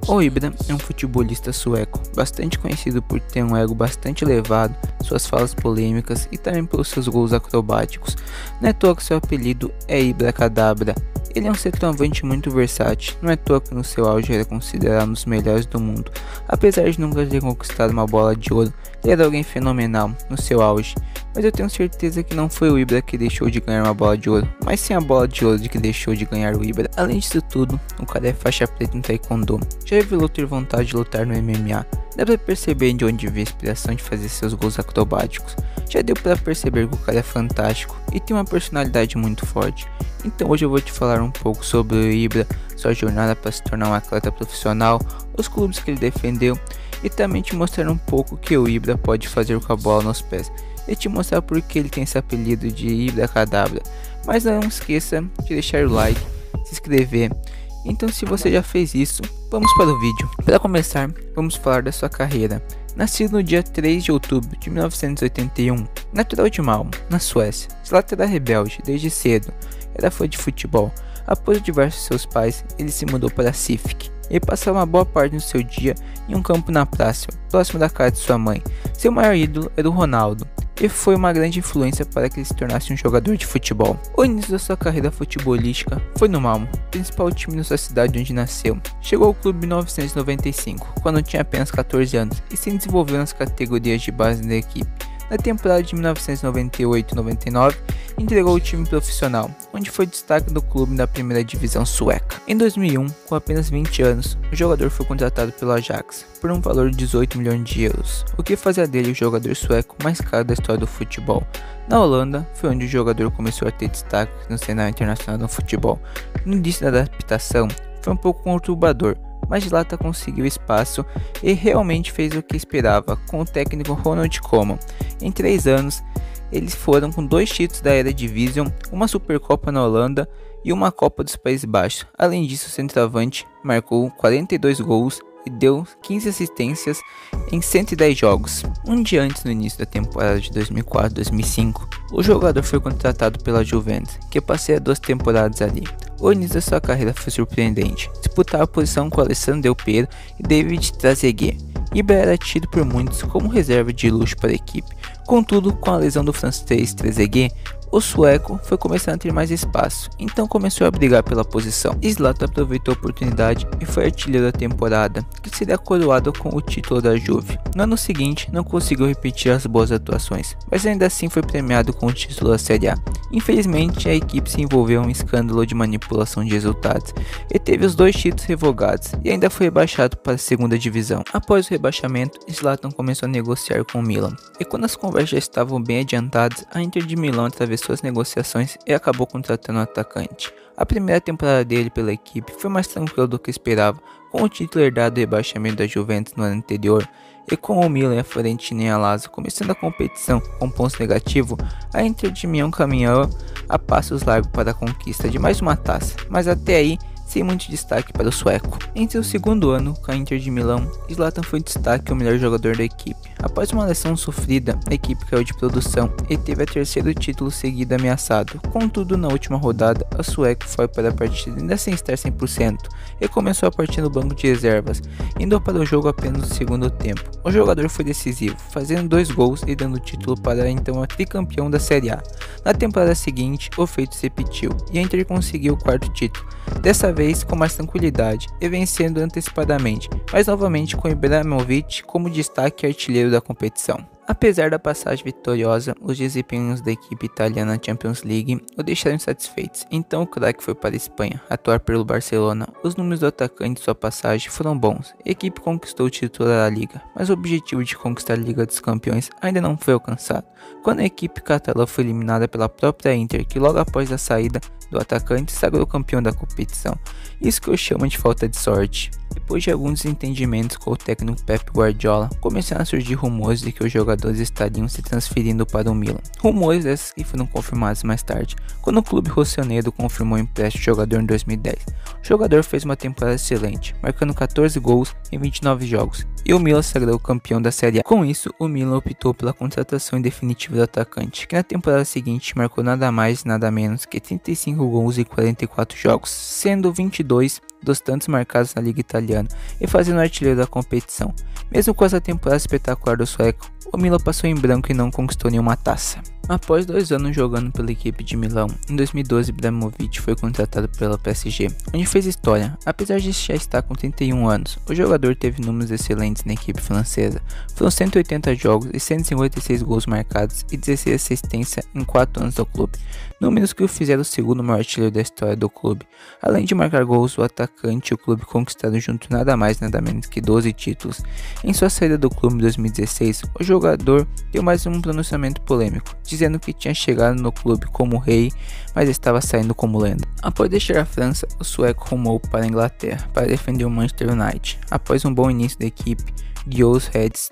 O Ibra é um futebolista sueco, bastante conhecido por ter um ego bastante elevado, suas falas polêmicas e também pelos seus gols acrobáticos. Não é à toa que seu apelido é Ibrakadabra. Ele é um centroavante muito versátil, não é à toa que no seu auge era considerado um dos melhores do mundo. Apesar de nunca ter conquistado uma bola de ouro, ele era alguém fenomenal no seu auge. Mas eu tenho certeza que não foi o Ibra que deixou de ganhar uma bola de ouro, mas sim a bola de ouro de que deixou de ganhar o Ibra. Além disso tudo, o cara é faixa preta em taekwondo, já revelou ter vontade de lutar no MMA. Dá pra perceber de onde veio a inspiração de fazer seus gols acrobáticos. Já deu pra perceber que o cara é fantástico e tem uma personalidade muito forte. Então hoje eu vou te falar um pouco sobre o Ibra, sua jornada para se tornar um atleta profissional, os clubes que ele defendeu e também te mostrar um pouco o que o Ibra pode fazer com a bola nos pés. E te mostrar por que ele tem esse apelido de Ibrakadabra. Mas não esqueça de deixar o like, se inscrever. Então se você já fez isso, vamos para o vídeo. Para começar, vamos falar da sua carreira. Nascido no dia 3 de outubro de 1981, natural de Malmö, na Suécia, Zlatan era rebelde desde cedo, era fã de futebol. Após o divórcio de seus pais, ele se mudou para Sifk. Ele passava uma boa parte do seu dia em um campo na praça, próximo da casa de sua mãe. Seu maior ídolo era o Ronaldo, e foi uma grande influência para que ele se tornasse um jogador de futebol. O início da sua carreira futebolística foi no Malmö, principal time da sua cidade onde nasceu. Chegou ao clube em 1995, quando tinha apenas 14 anos, e se desenvolveu nas categorias de base da equipe. Na temporada de 1998-99, entregou o time profissional, onde foi destaque do clube da primeira divisão sueca. Em 2001, com apenas 20 anos, o jogador foi contratado pelo Ajax por um valor de 18 milhões de euros, o que fazia dele o jogador sueco mais caro da história do futebol. Na Holanda, foi onde o jogador começou a ter destaque no cenário internacional do futebol. No início da adaptação, foi um pouco conturbador, mas Zlatan conseguiu espaço e realmente fez o que esperava com o técnico Ronald Koeman. Em 3 anos, eles foram com 2 títulos da Eredivisie, uma Supercopa na Holanda e uma Copa dos Países Baixos. Além disso, o centroavante marcou 42 gols e deu 15 assistências em 110 jogos. Um dia antes, no início da temporada de 2004-2005, o jogador foi contratado pela Juventus, que passeia 2 temporadas ali. O início da sua carreira foi surpreendente, disputava a posição com Alessandro Del Piero e David Trezeguet. Ibra era tido por muitos como reserva de luxo para a equipe, contudo, com a lesão do francês Trezeguet, o sueco foi começando a ter mais espaço, então começou a brigar pela posição. Zlatan aproveitou a oportunidade e foi artilheiro da temporada, que seria coroado com o título da Juve. No ano seguinte, não conseguiu repetir as boas atuações, mas ainda assim foi premiado com o título da Série A. Infelizmente, a equipe se envolveu em um escândalo de manipulação de resultados e teve os 2 títulos revogados e ainda foi rebaixado para a segunda divisão. Após o rebaixamento, Zlatan começou a negociar com o Milan, e quando as conversas já estavam bem adiantadas, a Inter de Milão atravessou suas negociações e acabou contratando o atacante. A primeira temporada dele pela equipe foi mais tranquila do que esperava, com o título herdado do rebaixamento da Juventus no ano anterior, e com o Milan e a Fiorentina e a Lazio começando a competição com pontos negativos, a Inter de Milão caminhou a passos largos para a conquista de mais uma taça, mas até aí sem muito destaque para o sueco. Em seu segundo ano com a Inter de Milão, Zlatan foi destaque e o melhor jogador da equipe. Após uma lesão sofrida, a equipe caiu de produção e teve a 3º título seguido ameaçado. Contudo, na última rodada, a sueco foi para a partida ainda sem estar 100% e começou a partir no banco de reservas, indo para o jogo apenas no segundo tempo. O jogador foi decisivo, fazendo 2 gols e dando o título para então a tricampeão da Série A. Na temporada seguinte, o feito se repetiu e a Inter conseguiu o 4º título, dessa vez com mais tranquilidade e vencendo antecipadamente, mas novamente com Ibrahimovic como destaque artilheiro da competição. Apesar da passagem vitoriosa, os desempenhos da equipe italiana na Champions League o deixaram insatisfeitos, então o craque foi para a Espanha, atuar pelo Barcelona. Os números do atacante de sua passagem foram bons, a equipe conquistou o título da Liga, mas o objetivo de conquistar a Liga dos Campeões ainda não foi alcançado, quando a equipe catalã foi eliminada pela própria Inter, que logo após a saída do atacante sagrou campeão da competição. Isso que eu chamo de falta de sorte. Depois de alguns desentendimentos com o técnico Pep Guardiola, começaram a surgir rumores de que os jogadores estariam se transferindo para o Milan. Rumores esses que foram confirmados mais tarde, quando o clube rossonero confirmou o empréstimo do jogador em 2010. O jogador fez uma temporada excelente, marcando 14 gols em 29 jogos e o Milan sagrou campeão da Série A. Com isso, o Milan optou pela contratação definitiva do atacante, que na temporada seguinte marcou nada mais e nada menos que 35 gols em 44 jogos, sendo 22 dos tantos marcados na Liga Italiana e fazendo o artilheiro da competição. Mesmo com essa temporada espetacular do sueco, o Milan passou em branco e não conquistou nenhuma taça. Após 2 anos jogando pela equipe de Milão, em 2012 Ibrahimovic foi contratado pela PSG, onde fez história. Apesar de já estar com 31 anos, o jogador teve números excelentes na equipe francesa. Foram 180 jogos e 156 gols marcados e 16 assistências em 4 anos do clube, números que o fizeram o segundo maior artilheiro da história do clube. Além de marcar gols, o atacante e o clube conquistaram junto nada mais nada menos que 12 títulos. Em sua saída do clube em 2016, o jogador deu mais um pronunciamento polêmico, dizendo que tinha chegado no clube como rei, mas estava saindo como lenda. Após deixar a França, o sueco rumou para a Inglaterra para defender o Manchester United. Após um bom início da equipe, guiou os Reds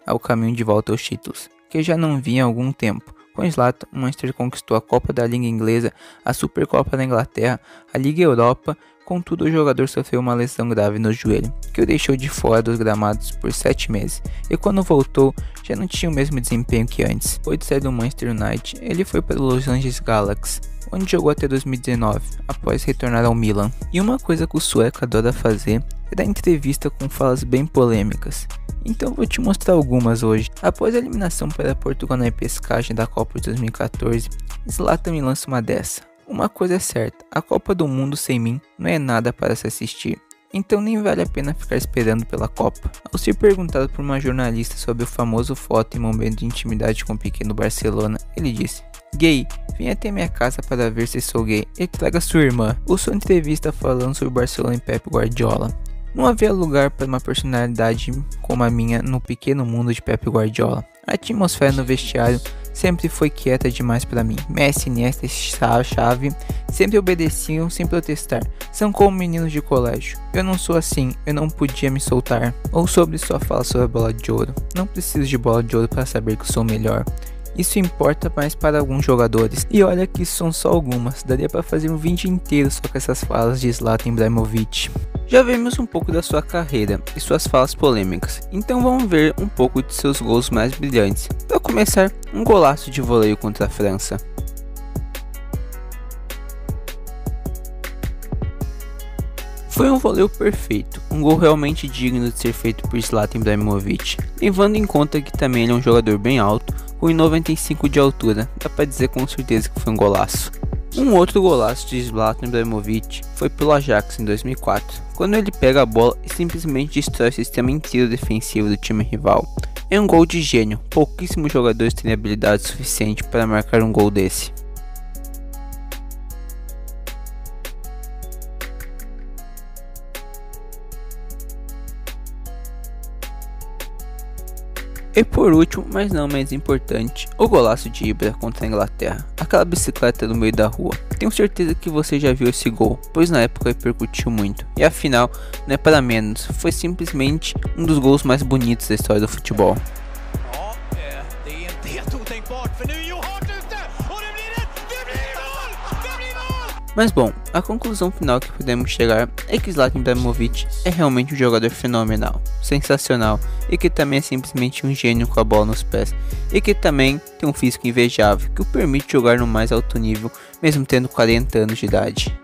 ao caminho de volta aos títulos, que já não vinha há algum tempo. Com Zlatan, o Manchester conquistou a Copa da Liga Inglesa, a Supercopa da Inglaterra, a Liga Europa. Contudo, o jogador sofreu uma lesão grave no joelho, que o deixou de fora dos gramados por 7 meses, e quando voltou, já não tinha o mesmo desempenho que antes. Depois de sair do Manchester United, ele foi para o Los Angeles Galaxy, onde jogou até 2019, após retornar ao Milan. E uma coisa que o sueco adora fazer é dar entrevista com falas bem polêmicas. Então vou te mostrar algumas hoje. Após a eliminação para Portugal na repescagem da Copa de 2014, Zlatan me lança uma dessa. Uma coisa é certa, a Copa do Mundo sem mim não é nada para se assistir, então nem vale a pena ficar esperando pela Copa. Ao ser perguntado por uma jornalista sobre o famoso foto em momento de intimidade com o pequeno Barcelona, ele disse: "Gay, vem até minha casa para ver se sou gay e traga sua irmã." Ou sua entrevista falando sobre Barcelona e Pep Guardiola. Não havia lugar para uma personalidade como a minha no pequeno mundo de Pep Guardiola. A atmosfera no vestiário sempre foi quieta demais para mim. Messi, Iniesta e Xavi sempre obedeciam sem protestar. São como meninos de colégio. Eu não sou assim, eu não podia me soltar. Ou sobre sua fala sobre a bola de ouro. Não preciso de bola de ouro para saber que sou melhor. Isso importa mais para alguns jogadores. E olha que são só algumas. Daria para fazer um vídeo inteiro só com essas falas de Zlatan Ibrahimovic. Já vimos um pouco da sua carreira e suas falas polêmicas, então vamos ver um pouco de seus gols mais brilhantes. Para começar, um golaço de voleio contra a França. Foi um voleio perfeito, um gol realmente digno de ser feito por Zlatan Ibrahimovic, levando em conta que também ele é um jogador bem alto, com 1,95 de altura, dá para dizer com certeza que foi um golaço. Um outro golaço de Zlatan Ibrahimovic foi pelo Ajax em 2004, quando ele pega a bola e simplesmente destrói o sistema inteiro defensivo do time rival. É um gol de gênio, pouquíssimos jogadores têm habilidade suficiente para marcar um gol desse. E por último, mas não menos importante, o golaço de Ibra contra a Inglaterra, aquela bicicleta no meio da rua. Tenho certeza que você já viu esse gol, pois na época repercutiu muito, e afinal, não é para menos, foi simplesmente um dos gols mais bonitos da história do futebol. Mas bom, a conclusão final que podemos chegar é que Zlatan Ibrahimovic é realmente um jogador fenomenal, sensacional e que também é simplesmente um gênio com a bola nos pés e que também tem um físico invejável que o permite jogar no mais alto nível mesmo tendo 40 anos de idade.